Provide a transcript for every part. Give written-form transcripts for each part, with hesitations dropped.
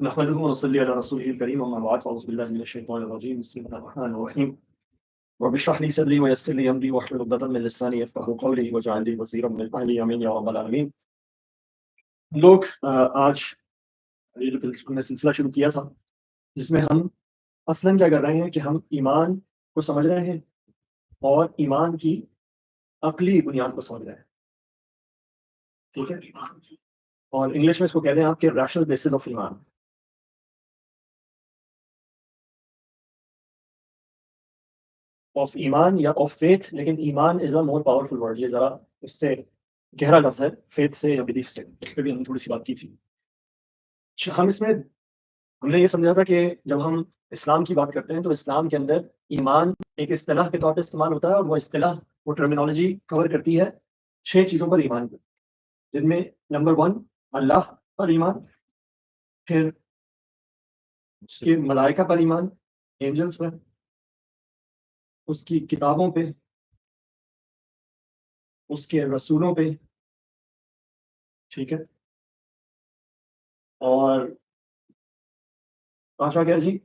نحمده ونصلي على رسوله الكريم وما بعد فأعوذ بالله من الشيطان الرجيم بسم الله الرحمن الرحيم رب اشرح لي صدري ويسر لي أمري واحلل عقدة من لساني يفقهوا قولي واجعل لي وزيرا من أهلي آمين يا رب العالمين. لوگ آج یہ جو ہم نے سلسلہ شروع کیا تھا جس میں ہم اصلاً کیا کر رہے ہیں کہ ہم ایمان کو سمجھ رہے ہیں اور ایمان کی عقلی بنیاد کو سمجھ رہے ہیں. ٹھیک ہے، اور انگلش میں اس کو کہتے ہیں آپ کے ریشنل بیسس آف ایمان. آف ایمان یا آف فیتھ، لیکن ایمان از اے مور پاورفل ورڈ. یہ ذرا اس سے گہرا لفظ ہے فیتھ سے یا بلیف سے. اس پہ بھی ہم نے تھوڑی سی بات کی تھی. ہم اس میں ہم نے یہ سمجھا تھا کہ جب ہم اسلام کی بات کرتے ہیں تو اسلام کے اندر ایمان ایک اصطلاح کے طور پہ استعمال ہوتا ہے، اور وہ اصطلاح وہ ٹرمینالوجی کور کرتی ہے 6 چیزوں پر ایمان پر، جن میں نمبر 1 اللہ پر ایمان، پھر اس کے ملائکہ پر ایمان، اینجلس پر، اس کی کتابوں پہ، اس کے رسولوں پہ. ٹھیک ہے، اور پانچواں کیا جی؟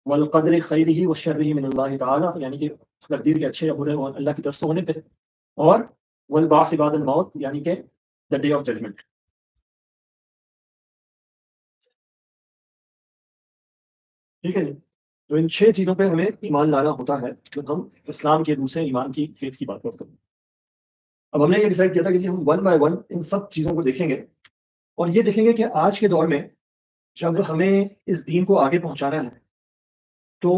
والقدر خیرہ وشرہ من اللہ تعالیٰ، یعنی کہ تقدیر کے اچھے یا برے اللہ کی طرف سے ہونے پہ، اور والبعث بعد الموت، یعنی کہ دا ڈے آف ججمنٹ. ٹھیک ہے جی، تو ان 6 چیزوں پہ ہمیں ایمان لانا ہوتا ہے جب ہم اسلام کے دوسرے ایمان کی فیتھ کی بات کرتے ہیں. اب ہم نے یہ ڈیسائیڈ کیا تھا کہ جی ہم 1 بائی 1 ان سب چیزوں کو دیکھیں گے، اور یہ دیکھیں گے کہ آج کے دور میں جب ہمیں اس دین کو آگے پہنچانا ہے تو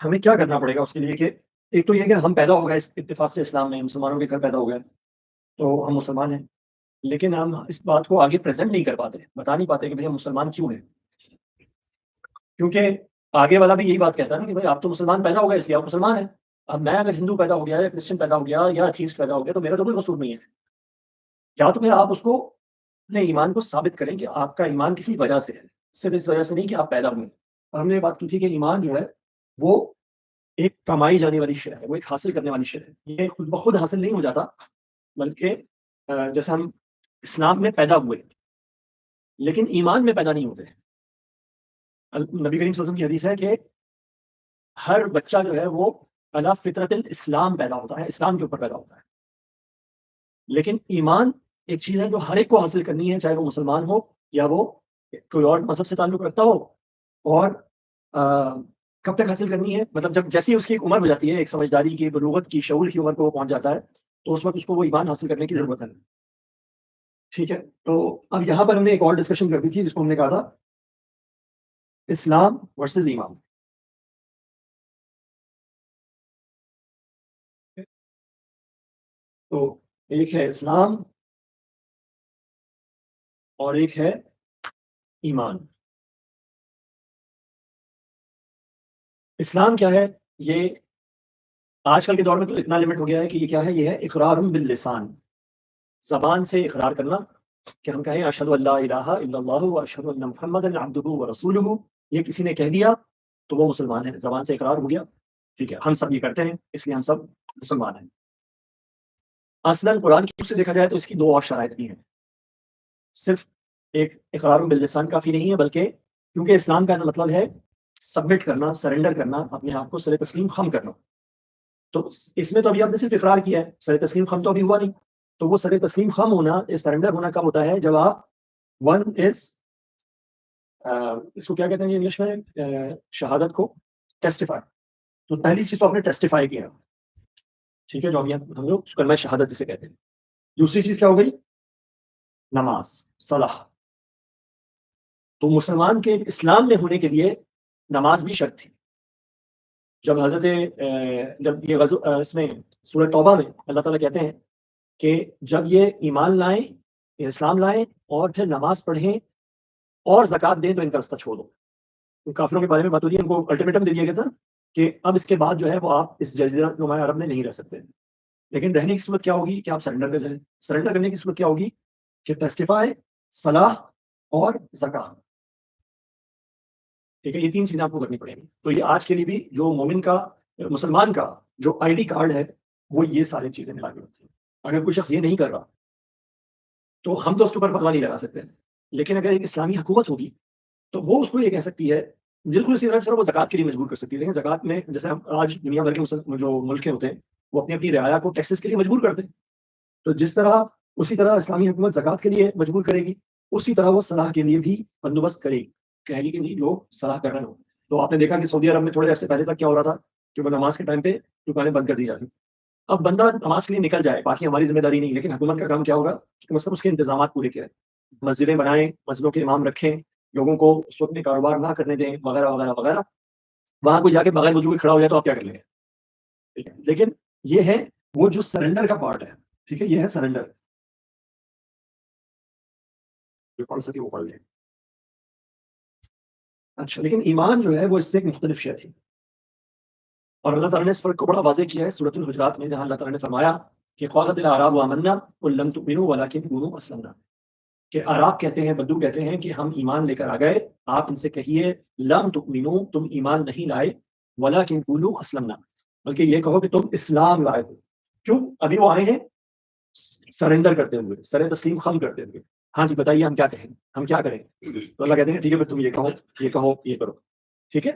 ہمیں کیا کرنا پڑے گا اس کے لیے. کہ ایک تو یہ کہ ہم پیدا ہو گئے اس اتفاق سے اسلام میں، مسلمانوں کے گھر پیدا ہو گئے تو ہم مسلمان ہیں، لیکن ہم اس بات کو آگے پریزنٹ نہیں کر پاتے، بتا نہیں پاتے کہ بھئی ہم مسلمان کیوں ہیں. کیونکہ آگے والا بھی یہی بات کہتا ہے نا کہ بھئی آپ تو مسلمان پیدا ہو گئے اس لیے آپ مسلمان ہیں. اب میں اگر ہندو پیدا ہو گیا یا کرسچن پیدا ہو گیا یا ایتھیسٹ پیدا ہو گیا تو میرا تو کوئی قصور نہیں ہے. یا تو پھر آپ اس کو اپنے ایمان کو ثابت کریں کہ آپ کا ایمان کسی وجہ سے ہے، صرف اس وجہ سے نہیں کہ آپ پیدا ہوئے. اور ہم نے یہ بات کی تھی کہ ایمان جو ہے وہ ایک کمائی جانے والی شے ہے، وہ ایک حاصل کرنے والی شے ہے. یہ خود بخود حاصل نہیں ہو جاتا، بلکہ جیسے ہم اسلام میں پیدا ہوئے لیکن ایمان میں پیدا نہیں ہوتے. نبی کریم صلی اللہ علیہ وسلم کی حدیث ہے کہ ہر بچہ جو ہے وہ علی فطرت الاسلام پیدا ہوتا ہے، اسلام کے اوپر پیدا ہوتا ہے. لیکن ایمان ایک چیز ہے جو ہر ایک کو حاصل کرنی ہے، چاہے وہ مسلمان ہو یا وہ کوئی اور مذہب سے تعلق رکھتا ہو. اور کب تک حاصل کرنی ہے؟ مطلب جب جیسے ہی اس کی ایک عمر ہو جاتی ہے، ایک سمجھداری کی، بلوغت کی، شعور کی عمر کو وہ پہنچ جاتا ہے، تو اس وقت اس کو وہ ایمان حاصل کرنے کی ضرورت ہے. ٹھیک ہے، تو اب یہاں پر ہم نے ایک اور ڈسکشن کر دی تھی جس کو ہم نے کہا تھا اسلام ورسز ایمان. تو ایک ہے اسلام اور ایک ہے ایمان. اسلام کیا ہے؟ یہ آج کل کے دور میں تو اتنا لمٹ ہو گیا ہے کہ یہ کیا ہے؟ یہ ہے اقرار باللسان، زبان سے اقرار کرنا کہ ہم کہیں اشہد ان لا الہ الا اللہ واشہد ان محمدا عبدہ ورسولہ. یہ کسی نے کہہ دیا تو وہ مسلمان ہے، زبان سے اقرار ہو گیا. ٹھیک ہے، ہم سب یہ کرتے ہیں اس لیے ہم سب مسلمان ہیں. اصلاً قرآن کی روح سے دیکھا جائے تو اس کی 2 اور شرائط بھی ہیں. صرف ایک اقرار باللسان کافی نہیں ہے، بلکہ کیونکہ اسلام کا مطلب ہے سبمٹ کرنا، سرنڈر کرنا، اپنے آپ کو سر تسلیم خم کرنا. تو اس میں تو ابھی آپ نے صرف اقرار کیا ہے، سر تسلیم خم تو ابھی ہوا نہیں. تو وہ سر تسلیم خم ہونا، سرنڈر ہونا کب ہوتا ہے؟ جب آپ ون از اس کو کیا کہتے ہیں انگلش میں، شہادت کو ٹیسٹیفائی. تو پہلی چیز تو آپ نے ٹیسٹیفائی کیا. ٹھیک ہے، جو ابھی ہم لوگ کلمہ شہادت جسے کہتے ہیں. دوسری چیز کیا ہو گئی؟ نماز، صلاح. تو مسلمان کے اسلام میں ہونے کے لیے نماز بھی شرط تھی. جب جب یہ اس میں سورہ توبہ میں اللہ تعالیٰ کہتے ہیں کہ جب یہ ایمان لائیں، یہ اسلام لائیں اور پھر نماز پڑھیں اور زکوٰۃ دیں تو ان کا رستہ چھوڑ دو. تو کافروں کے بارے میں بات ہو رہی ہے، ان کو الٹیمیٹم دے دیا گیا تھا کہ اب اس کے بعد جو ہے وہ آپ اس جزیرہ نما عرب میں نہیں رہ سکتے. لیکن رہنے کی صورت کیا ہوگی کہ آپ سرنڈر کر جائیں. سرنڈر کرنے کی صورت کیا ہوگی کہ ٹیسٹیفائی، صلاح اور زکوٰۃ. ٹھیک ہے، یہ 3 چیزیں آپ کو کرنی پڑیں گی. تو یہ آج کے لیے بھی جو مومن کا، مسلمان کا جو آئی ڈی کارڈ ہے وہ یہ ساری چیزیں ملا کے ہوتی ہیں. اگر کوئی شخص یہ نہیں کر رہا تو ہم تو اس کے اوپر فتویٰ نہیں لگا سکتے. لیکن اگر ایک اسلامی حکومت ہوگی تو وہ اس کو یہ کہہ سکتی ہے، بالکل اسی طرح سے وہ زکوٰۃ کے لیے مجبور کر سکتی ہے. لیکن زکوٰۃ میں جیسے ہم آج دنیا بھر کے جو ملک ہوتے ہیں وہ اپنی اپنی رعایا کو ٹیکسز کے لیے مجبور کرتے ہیں. تو جس طرح اسی طرح اسلامی حکومت زکوٰۃ کے لیے مجبور کرے گی، اسی طرح وہ صلاح کے لیے بھی بندوبست کرے گی، کہے گی کہ نہیں لوگ صلاح کر رہے ہوں. تو آپ نے دیکھا کہ سعودی عرب میں تھوڑے عرصے پہلے تک کیا ہو رہا تھا کہ وہ نماز کے ٹائم پہ دکانیں بند کر دی جاتی. اب بندہ نماز کے لیے نکل جائے، باقی ہماری ذمہ داری نہیں، لیکن حکومت کا کام کیا ہوگا کہ کم از کم اس کے انتظامات پورے کریں، مسجدیں بنائیں، مسجدوں کے امام رکھیں، لوگوں کو اس وقت میں کاروبار نہ کرنے دیں، وغیرہ وغیرہ وغیرہ. وہاں کوئی جا کے بغیر وضو کے کھڑا ہو جائے تو آپ کیا کر لیں گے؟ ٹھیک ہے، لیکن یہ ہے وہ جو سرنڈر کا پارٹ ہے. ٹھیک ہے، یہ ہے سرنڈر. جو پڑھ سکے وہ پڑھ لیں. اچھا، لیکن ایمان جو ہے وہ اس سے ایک مختلف شے تھی، اور اللہ تعالیٰ نے اس فرق کو بڑا واضح کیا ہے سورۃ الحجرات میں، جہاں اللہ تعالیٰ نے فرمایا کہ قالت الاعراب آمنا قل لم تؤمنوا ولکن قولوا اسلمنا، کہ اعراب کہتے ہیں، بدو کہتے ہیں کہ ہم ایمان لے کر آ گئے. آپ ان سے کہیے لم تؤمنوا، تم ایمان نہیں لائے، ولکن قولوا اسلمنا، بلکہ یہ کہو کہ تم اسلام لائے ہو. کیوں؟ ابھی وہ آئے ہیں سرنڈر کرتے ہوئے، سر تسلیم خم کرتے ہوئے. ہاں جی بتائیے ہم کیا کہیں، ہم کیا کریں؟ تو اللہ کہتے ہیں ٹھیک ہے پھر تم یہ کہو، یہ کہو، یہ کرو. ٹھیک ہے.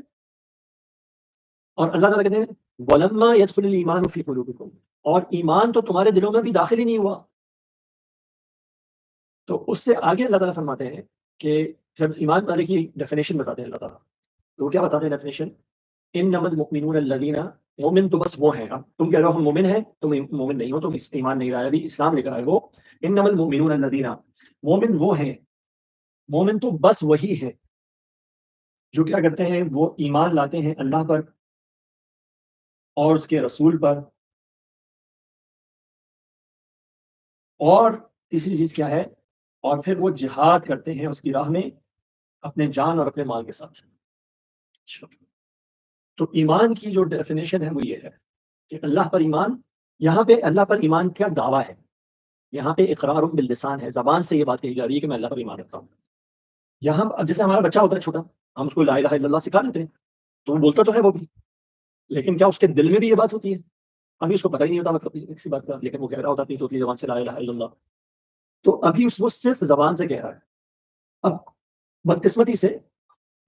اور اللہ تعالیٰ کہتے ہیں وَلَمَّا يَدْخُلِ الْإِيمَانُ فِي قُلُوبِكُمْ، اور ایمان تو تمہارے دلوں میں بھی داخل ہی نہیں ہوا. تو اس سے آگے اللہ تعالیٰ فرماتے ہیں کہ جب ایمان والے کی ڈیفینیشن بتاتے ہیں اللہ تعالیٰ، تو وہ کیا بتاتے ہیں ڈیفینیشن؟ اِنَّمَا الْمُؤْمِنُونَ الَّذِينَ، مومن تو بس وہ ہیں. اب تم کہہ رہے ہو ہم مومن ہیں، تم مومن نہیں ہو، تم ایمان نہیں لائے، ابھی اسلام لے کر آئے ہو. اِنَّمَا الْمُؤْمِنُونَ الَّذِينَ، مومن وہ ہیں، مومن تو بس وہی ہے جو کیا کرتے ہیں، وہ ایمان لاتے ہیں اللہ پر اور اس کے رسول پر، اور تیسری چیز کیا ہے، اور پھر وہ جہاد کرتے ہیں اس کی راہ میں اپنے جان اور اپنے مال کے ساتھ. تو ایمان کی جو ڈیفینیشن ہے وہ یہ ہے کہ اللہ پر ایمان، یہاں پہ اللہ پر ایمان کا دعویٰ ہے، یہاں پہ اقرار باللسان ہے، زبان سے یہ بات کہی جا رہی ہے کہ میں اللہ پر ایمان رکھتا ہوں. یہاں اب جیسے ہمارا بچہ ہوتا ہے چھوٹا، ہم اس کو لا الہ الا اللہ سکھا دیتے ہیں، تو وہ بولتا تو ہے وہ بھی، لیکن کیا اس کے دل میں بھی یہ بات ہوتی ہے؟ ابھی اس کو پتہ ہی نہیں ہوتا مطلب کسی بات کا، لیکن وہ کہہ رہا ہوتا اپنی توتلی زبان سے لا الہ الا اللہ. تو ابھی وہ صرف زبان سے کہہ رہا ہے. اب بدقسمتی سے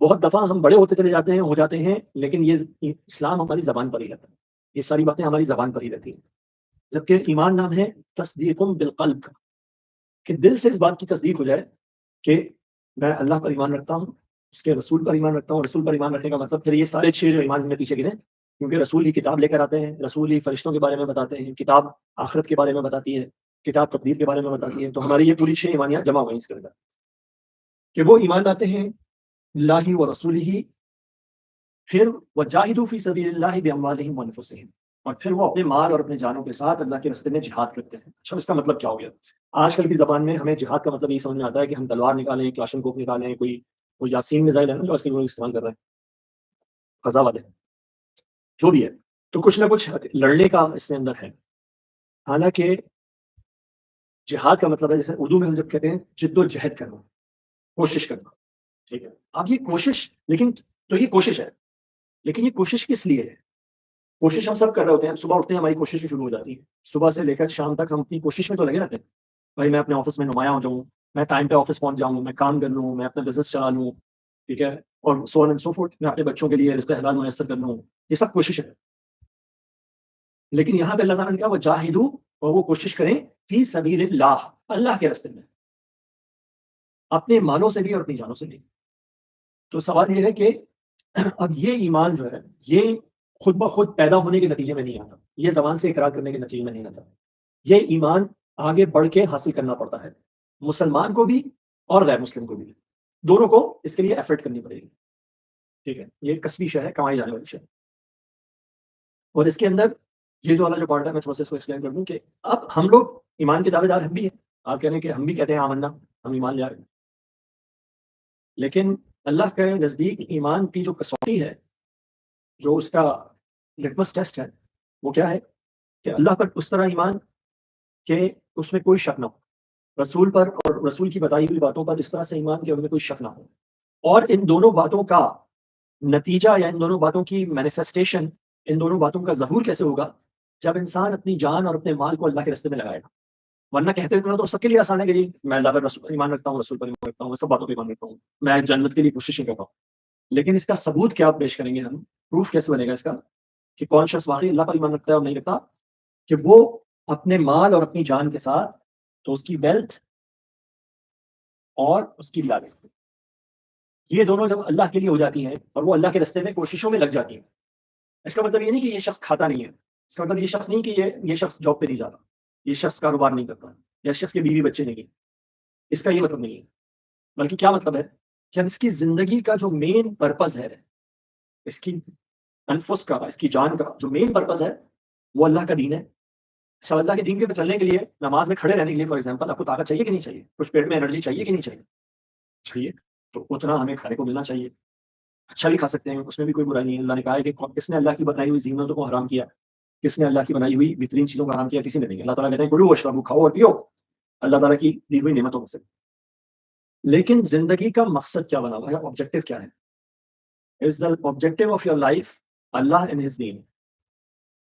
بہت دفعہ ہم بڑے ہوتے چلے جاتے ہیں، ہو جاتے ہیں، لیکن یہ اسلام ہماری زبان پر ہی رہتا ہے، یہ ساری باتیں ہماری زبان پر ہی رہتی ہیں. جبکہ ایمان نام ہے تصدیق بالقلب کا، کہ دل سے اس بات کی تصدیق ہو جائے کہ میں اللہ پر ایمان رکھتا ہوں، اس کے رسول پر ایمان رکھتا ہوں. رسول پر ایمان رکھنے کا مطلب پھر یہ سارے چھ جو ایمان میں پیچھے گرے، کیونکہ رسول ہی کتاب لے کر آتے ہیں، رسول ہی فرشتوں کے بارے میں بتاتے ہیں، کتاب آخرت کے بارے میں بتاتی ہے، کتاب تقدیر کے بارے میں بتاتی ہے. تو ہماری یہ پوری چھ ایمانیاں جمع ہوئی اس کے اندر، کہ وہ ایمان لاتے ہیں اللہ و رسول ہی، پھر وجاہدوا فی سبیل اللہ باموالہم وانفسہم، اور پھر وہ اپنے مال اور اپنے جانوں کے ساتھ اللہ کے راستے میں جہاد کرتے ہیں. اچھا، اس کا مطلب کیا ہو گیا؟ آج کل کی زبان میں ہمیں جہاد کا مطلب یہ سمجھ میں آتا ہے کہ ہم تلوار نکالیں، کلاشن کوف نکالیں، کوئی یاسین میزائل ہے نا جو آج کل لوگ استعمال کر رہے ہیں فضا والے، جو بھی ہے، تو کچھ نہ کچھ لڑنے کا اس کے اندر ہے. حالانکہ جہاد کا مطلب ہے، جیسے اردو میں ہم جب کہتے ہیں جد و جہد کرنا، کوشش کرنا. ٹھیک ہے، اب یہ کوشش، لیکن تو یہ کوشش ہے، لیکن یہ کوشش کس لیے ہے؟ کوشش ہم سب کر رہے ہوتے ہیں، صبح اٹھتے ہیں ہماری کوشش شروع ہو جاتی ہے، صبح سے لے کر شام تک ہم اپنی کوشش میں تو لگے رہتے ہیں، بھائی میں اپنے آفس میں نمایاں ہو جاؤں، میں ٹائم پہ آفس پہنچ جاؤں، میں کام کر لوں، میں اپنا بزنس چلا لوں. ٹھیک ہے، اور سو آن اینڈ سو فورتھ، میں اپنے بچوں کے لیے رزق حلال میسر کر لوں. یہ سب کوشش ہے. لیکن یہاں پہ اللہ تعالیٰ نے کہا وجاہدوا، اور وہ کوشش کریں فی سبیل اللہ، اللہ کے راستے میں، اپنے مالوں سے بھی اور اپنی جانوں سے بھی. تو سوال یہ ہے کہ اب یہ ایمان جو ہے یہ خود بخود پیدا ہونے کے نتیجے میں نہیں آتا، یہ زبان سے اقرار کرنے کے نتیجے میں نہیں آتا. یہ ایمان آگے بڑھ کے حاصل کرنا پڑتا ہے، مسلمان کو بھی اور غیر مسلم کو بھی، دونوں کو اس کے لیے ایفرٹ کرنی پڑے گی. ٹھیک ہے، یہ کسبی شے ہے، کمائی جانے والی شے. اور اس کے اندر یہ جو والا جو پارٹ ہے، میں تھوڑا سا اس کو ایکسپلین کر دوں کہ اب ہم لوگ ایمان کے دعوے دار ہم بھی ہیں. آپ کہہ رہے ہیں کہ ہم بھی کہتے ہیں آمنا، ہم ایمان لے آئے، لیکن اللہ کے نزدیک ایمان کی جو کسوٹی ہے، جو اس کا لٹمس ٹیسٹ ہے، وہ کیا ہے کہ اللہ پر اس طرح ایمان کہ اس میں کوئی شک نہ ہو، رسول پر اور رسول کی بتائی ہوئی باتوں پر اس طرح سے ایمان کہ ان میں کوئی شک نہ ہو. اور ان دونوں باتوں کا نتیجہ یا ان دونوں باتوں کی مینیفیسٹیشن، ان دونوں باتوں کا ظہور کیسے ہوگا؟ جب انسان اپنی جان اور اپنے مال کو اللہ کے راستے میں لگائے گا. ورنہ کہتے ہیں تو سب کے لیے آسان ہے کہ جی میں اللہ پر ایمان رکھتا ہوں، رسول پر ایمان رکھتا ہوں، میں سب باتوں پہ ایمان رکھتا ہوں، میں جنت کے لیے کوشش نہیں کرتا ہوں. لیکن اس کا ثبوت کیا پیش کریں گے ہم؟ پروف کیسے بنے گا اس کا کہ کون شخص واقعی اللہ پر ایمان رکھتا ہے اور نہیں رکھتا؟ کہ وہ اپنے مال اور اپنی جان کے ساتھ، تو اس کی ویلتھ اور اس کی لاگت، یہ دونوں جب اللہ کے لیے ہو جاتی ہیں اور وہ اللہ کے رستے میں کوششوں میں لگ جاتی ہیں، اس کا مطلب یہ نہیں کہ یہ شخص کھاتا نہیں ہے، اس کا مطلب یہ شخص نہیں کہ یہ شخص جاب پہ نہیں جاتا، یہ شخص کاروبار نہیں کرتا، یا شخص کے بیوی بچے نہیں ہیں. اس کا یہ مطلب نہیں ہے. بلکہ کیا مطلب ہے کہ اب اس کی زندگی کا جو مین پرپز ہے، اس کی انفس کا، اس کی جان کا جو مین پرپز ہے وہ اللہ کا دین ہے. اچھا، اللہ کے دین پہ چلنے کے لیے، نماز میں کھڑے رہنے کے لیے فار ایگزامپل آپ کو طاقت چاہیے کہ نہیں چاہیے؟ کچھ پیٹ میں انرجی چاہیے کہ نہیں چاہیے؟ چاہیے. تو اتنا ہمیں کھانے کو ملنا چاہیے. اچھا بھی کھا سکتے ہیں، اس میں بھی کوئی برائی نہیں ہے. اللہ نے کہا ہے کہ کس نے اللہ کی بنائی ہوئی زینتوں کو حرام کیا، کس نے اللہ کی بنائی ہوئی بہترین چیزوں کو حرام کیا؟ کسی نے نہیں. اللہ تعالیٰ کہتے ہیں کلو واشربو، کھاؤ اور پیو اللہ تعالیٰ کی دی ہوئی نعمتوں میں سے. لیکن زندگی کا مقصد کیا بنا ہوا ہے؟ آبجیکٹو کیا ہے؟ Is the objective of your life Allah and his deen?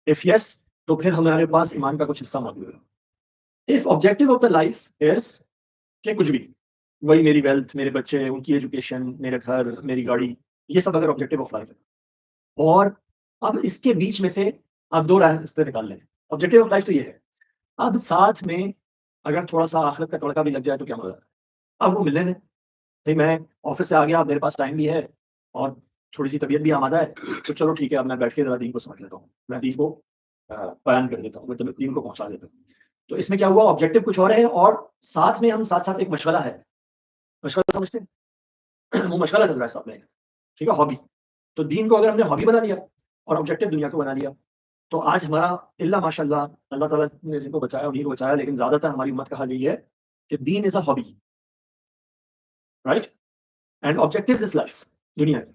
If yes, تو پھر ہمارے پاس ایمان کا کچھ حصہ موجود ہے. If objective of the life is کہ کچھ بھی، وہی میری ویلتھ، میرے بچے، ان کی ایجوکیشن، میرے گھر، میری گاڑی، یہ سب اگر آبجیکٹو آف لائف ہے، اور اب اس کے بیچ میں سے آپ دو راستے نکال لیں. آبجیکٹو آف لائف تو یہ ہے، اب ساتھ میں اگر تھوڑا سا آخرت کا تڑکا بھی لگ جائے تو کیا مزہ ہے. اب وہ ملنے میں، بھائی میں آفس سے آ گیا، میرے پاس ٹائم بھی ہے اور تھوڑی سی طبیعت بھی آمادہ ہے، تو چلو ٹھیک ہے، اب میں بیٹھ کے ذرا دین کو سمجھ لیتا ہوں، میں دین کو بیان کر دیتا ہوں، میں دین کو پہنچا دیتا ہوں. تو اس میں کیا ہوا، آبجیکٹو کچھ اور ہے، اور ساتھ میں ہم ساتھ ایک مشغلہ ہے. مشغلہ سمجھتے ہیں؟ وہ مشغلہ چل رہا ہے ساتھ میں، ٹھیک ہے، ہابی. تو دین کو اگر ہم نے ہابی بنا لیا اور آبجیکٹو دنیا کو بنا لیا، تو آج ہمارا اللہ ماشاء اللہ، اللہ تعالیٰ نے جن کو بچایا انہیں کو بچایا، لیکن زیادہ تر ہماری امت کا حال یہی ہے کہ deen is a hobby, right, and objective is life, دنیا کی.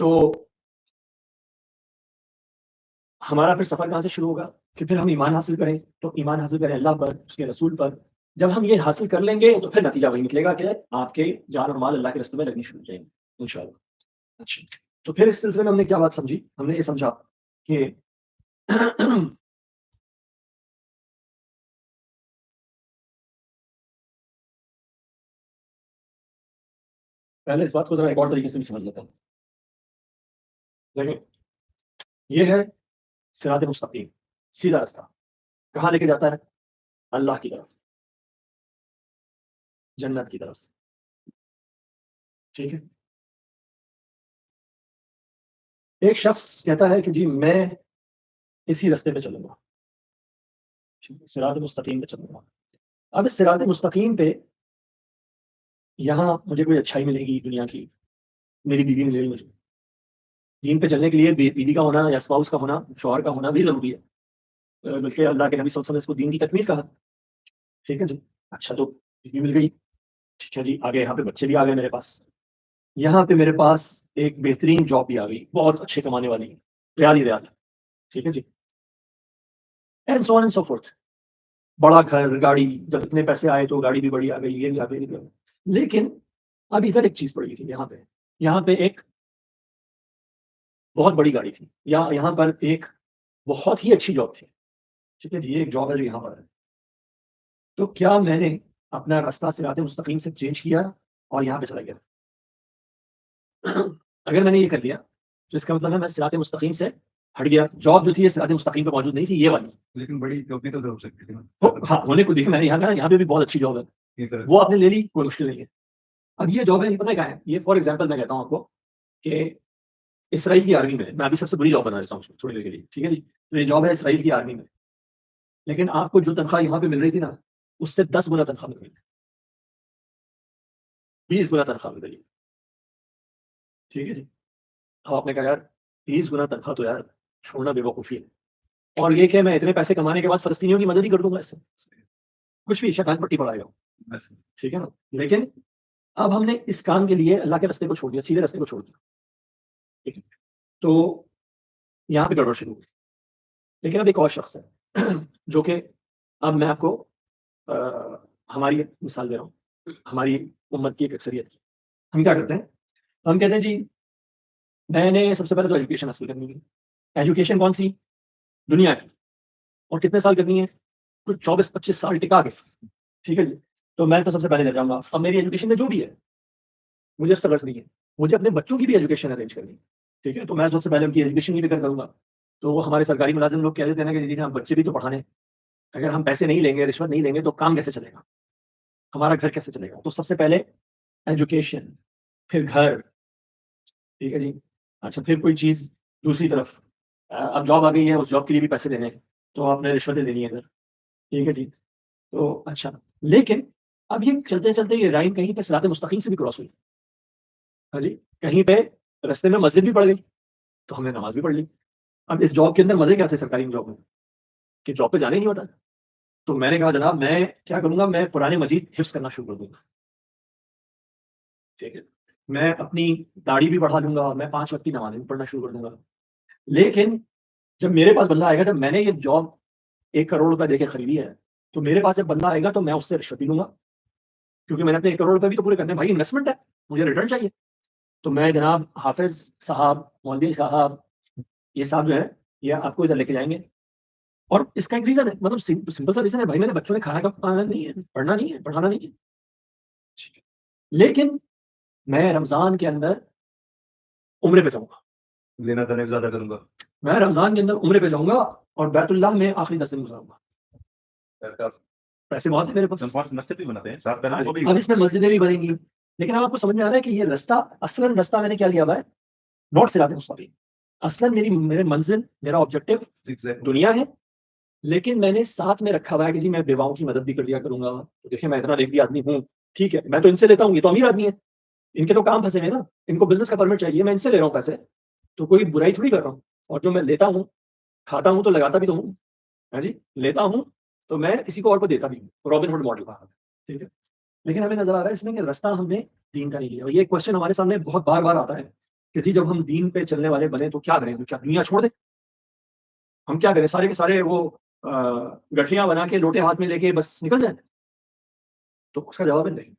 تو ہمارا پھر سفر کہاں سے شروع ہوگا کہ پھر ہم ایمان حاصل کریں. تو ایمان حاصل کریں اللہ پر، اس کے رسول پر. جب ہم یہ حاصل کر لیں گے تو پھر نتیجہ وہی نکلے گا کہ آپ کے جان اور مال اللہ کے راستے میں لگنی شروع ہو جائیں گے انشاءاللہ. اچھا، تو پھر اس سلسلے میں ہم نے کیا بات سمجھی؟ ہم نے یہ سمجھا کہ پہلے اس بات کو ذرا ایک اور طریقے سے بھی سمجھ لیتا ہوں. دیکھیں، یہ ہے صراط مستقیم، سیدھا راستہ. کہاں لے کے جاتا ہے؟ اللہ کی طرف، جنت کی طرف. ٹھیک ہے. ایک شخص کہتا ہے کہ جی میں اسی راستے پہ چلوں گا، صراط مستقیم پہ چلوں گا. اب اس صراط مستقیم پہ یہاں مجھے کوئی اچھائی ملے گی دنیا کی، میری بیوی ملے گی مجھے. دین پہ چلنے کے لیے بیوی کا ہونا یا اسپاؤس کا ہونا، شوہر کا ہونا بھی ضروری ہے. بلکہ اللہ کے نبی صلی اللہ علیہ وسلم نے اس کو دین کی تکمیل کہا. ٹھیک ہے جی. اچھا، تو بیوی مل گئی، ٹھیک ہے جی. آگے یہاں پہ بچے بھی آ گئے میرے پاس. یہاں پہ میرے پاس ایک بہترین جاب بھی آ گئی، بہت اچھے کمانے والی، ریال ہی ریال. ٹھیک ہے جی. And so on and so forth. بڑا گھر، گاڑی، جب اتنے پیسے آئے تو گاڑی بھی بڑی آ گئی، یہ بھی آ گئی. لیکن اب ادھر ایک چیز پڑ گئی تھی، یہاں پہ ایک بہت بڑی گاڑی تھی، یا یہاں پر ایک بہت ہی اچھی جاب تھی. ٹھیک ہے جی. یہ ایک جاب ہے جو یہاں پر ہے. تو کیا میں نے اپنا راستہ صراط مستقیم سے چینج کیا اور یہاں پہ چلا گیا؟ اگر میں نے یہ کر لیا تو اس کا مطلب ہے میں صراط مستقیم سے ہٹ گیا. جاب جو تھی یہ صراط مستقیم پہ موجود نہیں تھی، یہ والی. لیکن بڑی جاب بھی تو ہو سکتی تھی نا. ہاں، ہونے کو دیکھیں، میں نے یہاں کہا یہاں پہ بھی بہت اچھی جاب ہے، یہ طرح وہ آپ نے لے لی، کوئی مشکل نہیں ہے. اب یہ جاب ہے، یہ پتہ کیا ہے؟ یہ فار ایگزامپل میں کہتا ہوں آپ کو کہ اسرائیل کی آرمی میں ابھی سب سے بری جاب بنا دیتا ہوں اس کو تھوڑی دیر کے لیے. ٹھیک ہے جی. تو یہ جاب ہے اسرائیل کی آرمی میں، لیکن آپ کو جو تنخواہ یہاں پہ مل رہی تھی نا، اس سے 10 گنا تنخواہ مل رہی ہے، 20 گنا تنخواہ مل رہی ہے. ٹھیک ہے جی. اب آپ نے کہا یار 20 گنا تنخواہ تو یار چھوڑنا بے وقوفی ہے، اور یہ کہ میں اتنے پیسے کمانے کے بعد فلسطینیوں کی مدد ہی کر دوں گا، اس سے کچھ بھی شیطان پٹی پڑائے گا. بس. ٹھیک ہے نا. لیکن اب ہم نے اس کام کے لیے اللہ کے راستے کو چھوڑ دیا، سیدھے راستے کو چھوڑ دیا. ٹھیک ہے. تو یہاں پہ گڑبڑ شروع ہوئی. لیکن اب ایک اور شخص ہے جو کہ، اب میں آپ کو ہماری ایک مثال دے رہا ہوں، ہماری امت کی ایک اکثریت کی. ہم کیا کرتے ہیں؟ ہم کہتے ہیں جی میں نے سب سے پہلے تو ایجوکیشن حاصل کرنی ہے. ایجوکیشن کون سی؟ دنیا کی. اور کتنے سال کرنی ہے؟ کچھ 24-25 سال ٹکا کے. ٹھیک ہے جی. تو میں تو سب سے پہلے لے جاؤں گا. اب میری ایجوکیشن میں جو بھی ہے مجھے اس سے غرض نہیں ہے, مجھے اپنے بچوں کی بھی ایجوکیشن ارینج کرنی ہے. ٹھیک ہے, تو میں سب سے پہلے ان کی ایجوکیشن کی فکر کروں گا. تو وہ ہمارے سرکاری ملازم لوگ کہہ دیتے ہیں نا کہ جی ہم بچے بھی تو پڑھانے ہیں, اگر ہم پیسے نہیں لیں گے, رشوت نہیں لیں گے, تو کام کیسے چلے گا, ہمارا گھر کیسے چلے گا؟ تو سب سے پہلے ایجوکیشن, پھر گھر. ٹھیک ہے جی. اچھا, پھر کوئی چیز دوسری طرف, اب جاب آ گئی ہے, اس جاب کے لیے بھی پیسے دینے ہیں, تو آپ نے رشوتیں دینی ہے ادھر. ٹھیک ہے جی. تو اچھا, لیکن اب یہ چلتے چلتے یہ لائن کہیں پہ صراط مستقیم سے بھی کراس ہوئی. ہاں جی, کہیں پہ رستے میں مسجد بھی پڑ گئی, تو ہم نے نماز بھی پڑھ لی. اب اس جاب کے اندر مزے کیا تھے سرکاری جاب میں, کہ جاب پہ جانے ہی نہیں ہوتا. تو میں نے کہا جناب میں کیا کروں گا, میں قرآن مجید حفظ کرنا شروع کر دوں گا. ٹھیک ہے, میں اپنی داڑھی بھی بڑھا لوں گا, میں 5 وقت کی نمازیں بھی پڑھنا شروع کر دوں گا. لیکن جب میرے پاس بندہ آئے گا, جب میں نے یہ جاب 1 کروڑ روپے دے کے خریدی ہے, تو میرے پاس جب بندہ آئے گا تو میں اس سے رشوت بھی لوں گا, کیونکہ میں نے اپنے 1 کروڑ روپے بھی تو پورے کرنے ہیں بھائی, انویسٹمنٹ ہے, مجھے ریٹرن چاہیے. تو میں جناب حافظ صاحب, مولوی صاحب, یہ صاحب جو ہے یہ آپ کو ادھر لے کے جائیں گے. اور اس کا ایک ریزن ہے, مطلب سمپل سا ریزن ہے, بھائی میرے بچوں نے کھانا کا پکانا نہیں ہے, پڑھنا نہیں ہے, پڑھانا نہیں ہے. لیکن میں رمضان کے اندر عمرے پہ جاؤں گا, لینا دینا بھی زیادہ کروں گا. میں رمضان کے اندر عمرے پہ جاؤں گا اور بیت اللہ میں آخری 10 دن گزاروں گا. پیسے بہت ہیں میرے پاس, مسجد بھی بناتے ہیں ساتھ پہلے وہ بھی. اب اس میں مسجدیں بھی بنیں گی. لیکن اب آپ کو سمجھ میں آ رہا ہے کہ یہ رستہ, اصلاً رستہ میں نے کیا لیا ہوا ہے, ناٹ صراط مستقیم. اصلاً میرے منزل, میرا آبجیکٹو دنیا ہے, لیکن میں نے ساتھ میں رکھا ہوا ہے کہ جی میں بیواؤں کی مدد بھی کر لیا کروں گا. دیکھیں میں اتنا نیکی آدمی ہوں, ٹھیک ہے, میں تو ان سے لیتا ہوں, یہ تو امیر آدمی ہے, ان کے تو کام پھنسے ہوئے نا, ان کو بزنس کا پرمٹ چاہیے, میں ان سے لے رہا ہوں پیسے, تو کوئی برائی تھوڑی کر رہا ہوں. اور جو میں لیتا ہوں, کھاتا ہوں تو لگاتا بھی تو ہوں. ہاں جی, لیتا ہوں تو میں کسی کو اور کو دیتا بھی ہوں, رابن ہوڈ ماڈل. ٹھیک ہے, لیکن ہمیں نظر آ رہا ہے اس میں کہ رستہ ہم نے دین کا نہیں لیا. اور یہ کوشچن ہمارے سامنے بہت بار بار آتا ہے کہ جی جب ہم دین پہ چلنے والے بنے تو کیا کریں, کیا دنیا چھوڑ دیں, ہم کیا کریں, سارے کے سارے وہ گٹھیاں بنا کے لوٹے ہاتھ میں لے کے بس نکل جائیں. تو اس کا جواب ہے نہیں.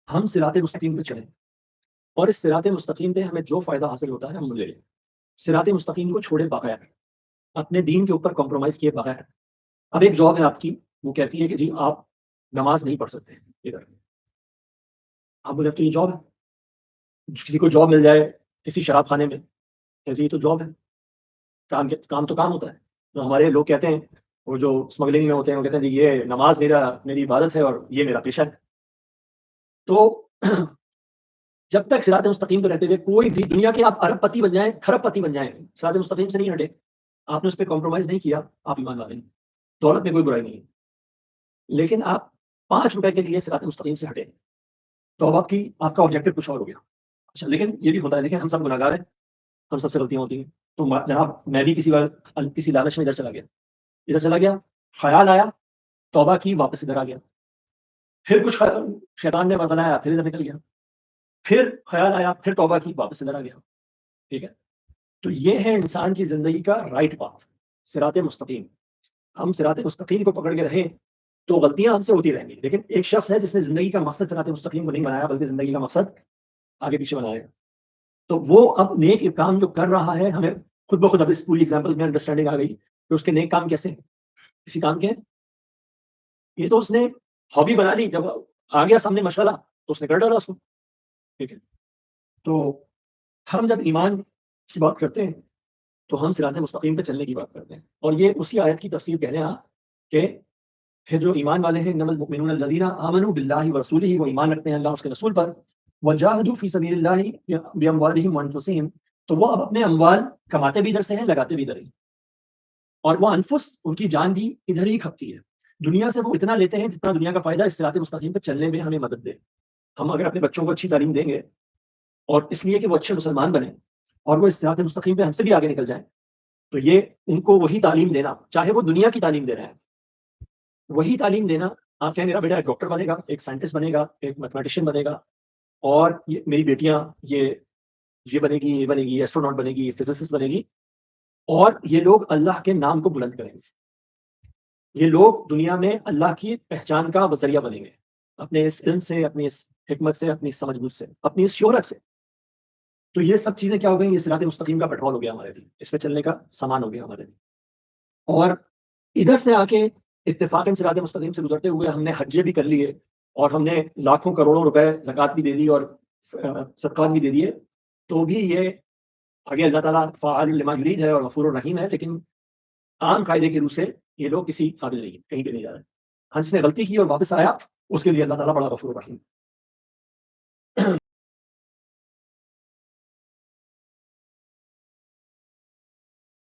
ہم صراط مستقیم پہ چلیں, اور اس صراط مستقیم پہ ہمیں جو فائدہ حاصل ہوتا ہے ہم لے لیں. صراط مستقیم کو چھوڑے بغیر, اپنے دین کے اوپر کمپرومائز کیے بغیر. اب ایک جاب ہے آپ کی, وہ کہتی ہے کہ جی آپ نماز نہیں پڑھ سکتے ادھر. آپ بولے تو یہ جاب ہے, کسی کو جاب مل جائے کسی شراب خانے میں, کہ جی یہ تو جاب ہے, کام تو کام ہوتا ہے. تو ہمارے لوگ کہتے ہیں, وہ جو اسمگلنگ میں ہوتے ہیں وہ کہتے ہیں جی یہ نماز میری عبادت ہے اور یہ میرا پیشہ ہے. تو جب تک صراط مستقیم پہ رہتے ہوئے کوئی بھی دنیا کے آپ ارب پتی بن جائیں, کھرب پتی بن جائیں, صراط مستقیم سے نہیں ہٹے, آپ نے اس پہ کمپرومائز نہیں کیا, آپ ایمان والے ہیں. دولت میں کوئی برائی نہیں ہے, لیکن آپ 5 روپے کے لیے صراط مستقیم سے ہٹے تو اب آپ کا آبجیکٹو کچھ اور ہو گیا. اچھا, لیکن یہ بھی ہوتا ہے, دیکھیں ہم سب گناہگار ہیں, ہم سب سے غلطیاں ہوتی ہیں. تو جناب میں بھی کسی لالچ میں ادھر چلا گیا, خیال آیا, توبہ کی, واپس ادھر آ گیا. پھر کچھ شیطان نے بنایا, پھر ادھر نکل گیا. پھر خیال آیا, پھر توبہ کی, واپس ادھر آ گیا. ٹھیک ہے, تو یہ ہے انسان کی زندگی کا رائٹ پاتھ, صراط مستقیم. ہم صراط مستقیم کو پکڑ کے رہیں تو غلطیاں ہم سے ہوتی رہیں گی. لیکن ایک شخص ہے جس نے زندگی کا مقصد صراط مستقیم کو نہیں بنایا, بلکہ زندگی کا مقصد آگے پیچھے بنایا, تو وہ اب نیک کام جو کر رہا ہے, ہمیں خود بخود اب اس پوری ایگزامپل میں انڈرسٹینڈنگ آ گئی کہ اس کے نیک کام کیسے ہیں, کسی کام کے ہیں. یہ تو اس نے ہابی بنا لی, جب آ گیا سامنے مشغلہ تو اس نے کر ڈالا اس کو. ٹھیک ہے, تو ہم جب ایمان کی بات کرتے ہیں تو ہم صراط مستقیم پہ چلنے کی بات کرتے ہیں. اور یہ اسی آیت کی تفسیر کہہ رہے ہیں کہ پھر جو ایمان والے ہیں, انما المؤمنون الذین آمنوا باللہ ورسولہ, وہ ایمان رکھتے ہیں اللہ اس کے رسول پر, وجاہدوا فی سبیل اللہ باموالہم وانفسہم, تو وہ اب اپنے اموال کماتے بھی ادھر سے ہیں, لگاتے بھی ادھر ہی. اور وہ انفس, ان کی جان بھی ادھر ہی کھپتی ہے. دنیا سے وہ اتنا لیتے ہیں جتنا دنیا کا فائدہ اس صراط مستقیم پہ چلنے میں ہمیں مدد دے. ہم اگر اپنے بچوں کو اچھی تعلیم دیں گے, اور اس لیے کہ وہ اچھے مسلمان بنیں اور وہ اس صراط مستقیم پہ ہم سے بھی آگے نکل جائیں, تو یہ ان کو وہی تعلیم دینا, چاہے وہ دنیا کی تعلیم دے رہے ہیں, وہی تعلیم دینا. آپ کہیں میرا بیٹا ایک ڈاکٹر بنے گا, ایک سائنٹسٹ بنے گا, ایک میتھمیٹیشین بنے گا, اور میری بیٹیاں یہ بنے گی, یہ بنے گی, ایسٹروناٹ بنے گی, فزسسٹ بنے گی, اور یہ لوگ اللہ کے نام کو بلند کریں گے. یہ لوگ دنیا میں اللہ کی پہچان کا ذریعہ بنیں گے, اپنے اس علم سے, اپنی اس حکمت سے, اپنی سمجھ بوجھ سے, اپنی اس شہرت سے. تو یہ سب چیزیں کیا ہو گئی, یہ صراط مستقیم کا پیٹرول ہو گیا ہمارے لیے, اس پہ چلنے کا سامان ہو گیا ہمارے لیے. اور ادھر سے آ کے اتفاقاً صراط مستقیم سے گزرتے ہوئے ہم نے حج بھی کر لیے اور ہم نے لاکھوں کروڑوں روپے زکوٰۃ بھی دے دی اور صدقات بھی دے دیے، تو بھی یہ آگے اللہ تعالیٰ فعال لما یرید ہے اور غفور الرحیم ہے، لیکن عام قاعدے کی روح سے یہ لوگ کسی قابل نہیں ہیں، کہیں پہ نہیں جا رہے. ہنس نے غلطی کی اور واپس آیا، اس کے لیے اللہ تعالیٰ بڑا غفور الرحیم ہے.